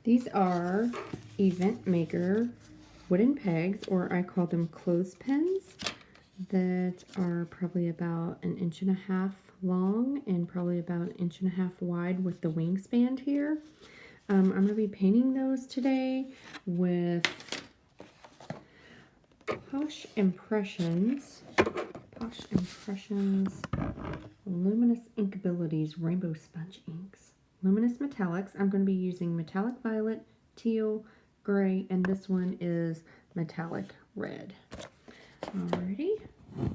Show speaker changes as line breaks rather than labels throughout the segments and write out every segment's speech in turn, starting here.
These are Event Maker wooden pegs, or I call them clothespins, that are probably about 1.5 inches long and probably about 1.5 inches wide with the wingspan here. I'm going to be painting those today with Posh Impressions Luminous Inkabilities Rainbow Sponge Inks. Luminous metallics. I'm going to be using metallic violet, teal, gray, and this one is metallic red. Alrighty,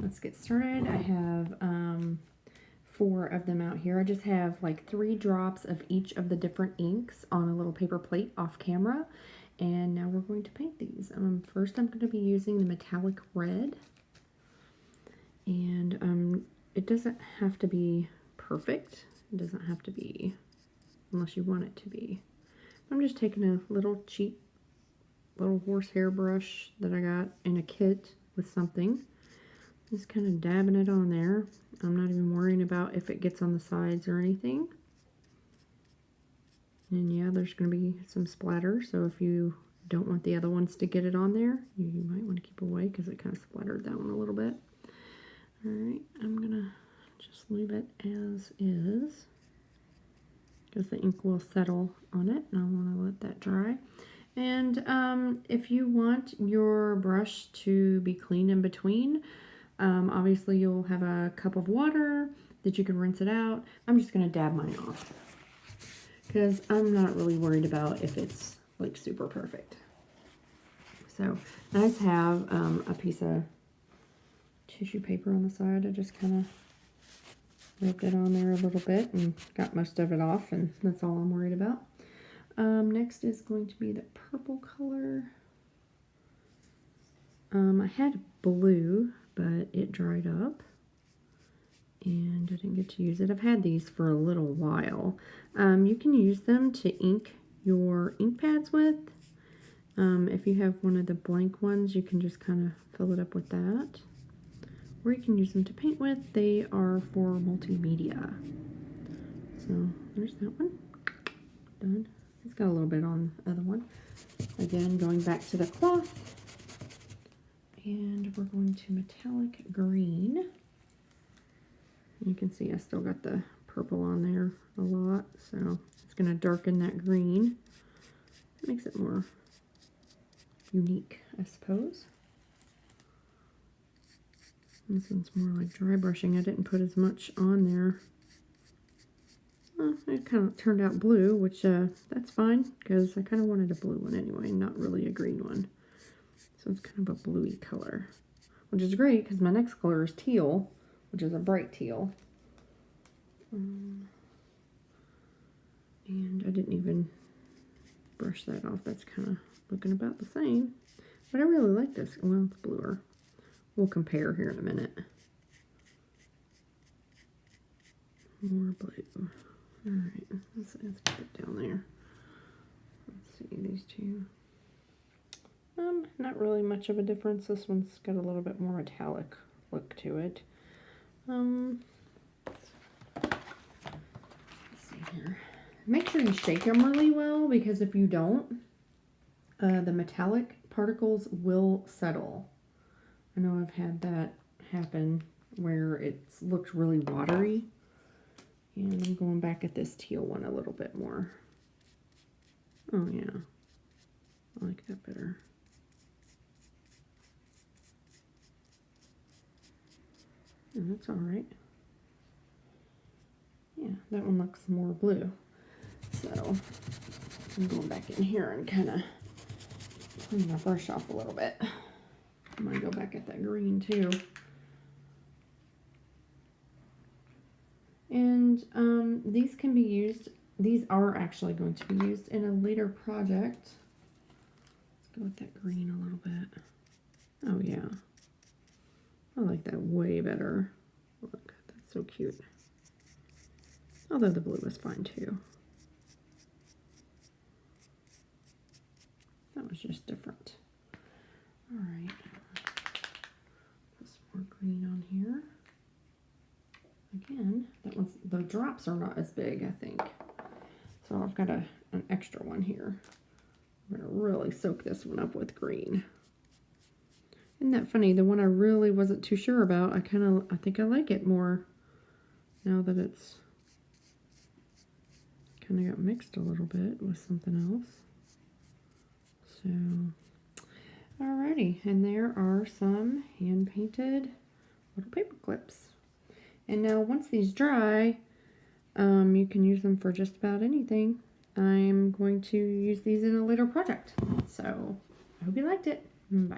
let's get started. I have 4 of them out here. I just have like 3 drops of each of the different inks on a little paper plate off camera. And now we're going to paint these. First I'm going to be using the metallic red. And it doesn't have to be perfect. It doesn't have to be unless you want it to be. I'm just taking a little cheap little horsehair brush that I got in a kit with something. Just kind of dabbing it on there. I'm not even worrying about if it gets on the sides or anything. And yeah, there's going to be some splatter, so if you don't want the other ones to get it on there, you might want to keep away because it kind of splattered that one a little bit. Alright, I'm going to just leave it as is, because the ink will settle on it, and I want to let that dry. And if you want your brush to be clean in between, obviously you'll have a cup of water that you can rinse it out. I'm just going to dab mine off, because I'm not really worried about if it's like super perfect. So I just have a piece of tissue paper on the side. I just kind of rubbed it on there a little bit and got most of it off, and that's all I'm worried about. Next is going to be the purple color. I had blue, but it dried up and I didn't get to use it. I've had these for a little while. You can use them to ink your ink pads with. If you have one of the blank ones, you can just kind of fill it up with that. Or you can use them to paint with. They are for multimedia. So there's that one. Done. It's got a little bit on the other one. Again, going back to the cloth. And we're going to metallic green. You can see I still got the purple on there a lot, so it's going to darken that green. It makes it more unique, I suppose. This one's more like dry brushing. I didn't put as much on there. Well, it kind of turned out blue, which that's fine, because I kind of wanted a blue one anyway, not really a green one. So it's kind of a bluey color, which is great because my next color is teal, which is a bright teal. And I didn't even brush that off. That's kind of looking about the same. But I really like this. Well, it's bluer. We'll compare here in a minute. More blue. Alright, let's put it down there. Let's see these two. Not really much of a difference. This one's got a little bit more metallic look to it. Let's see here. Make sure you shake them really well, because if you don't, the metallic particles will settle. I know I've had that happen where it's looked really watery. And I'm going back at this teal one a little bit more. Oh yeah, I like that better. Yeah, that's all right. Yeah, that one looks more blue. So I'm going back in here and kind of clean my brush off a little bit. I'm going to go back at that green too. And these can be used, these are actually going to be used in a later project. Let's go with that green a little bit. Oh yeah, I like that way better. Look, that's so cute. Although the blue is fine too. That was just different. All right, put some more green on here. Again, that one's, the drops are not as big, I think. So I've got an extra one here. I'm gonna really soak this one up with green. Isn't that funny? The one I really wasn't too sure about, I think I like it more now that it's kind of got mixed a little bit with something else. So, alrighty, and there are some hand-painted little paper clips. And now once these dry, you can use them for just about anything. I'm going to use these in a later project. So, I hope you liked it. Bye.